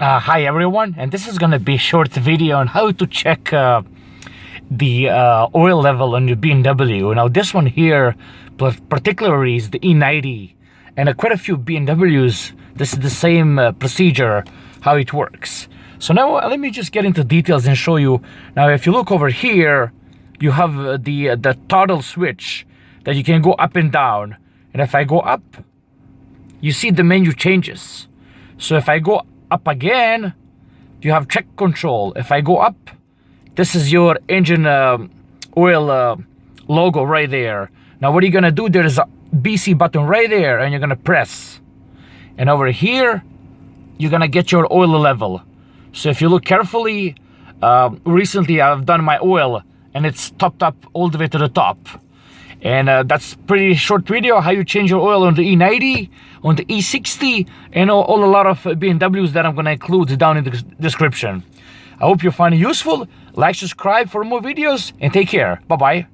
Hi everyone, and this is gonna be a short video on how to check the oil level on your BMW. Now this one here particularly is the E90, and quite a few BMWs, this is the same procedure, how it works. So now let me just get into details and show you. Now if you look over here, you have the toggle switch that you can go up and down, and if I go up, you see the menu changes. So if I go up again, you have check control. If I go up, this is your engine oil logo right there. Now what are you gonna do? There's a BC button right there, and you're gonna press, and over here you're gonna get your oil level. So if you look carefully, recently I've done my oil and it's topped up all the way to the top. And that's pretty short video how you change your oil on the E90, on the E60, and a lot of BMWs that I'm gonna include down in the description. I hope you find it useful. Like, subscribe for more videos, and take care. Bye bye.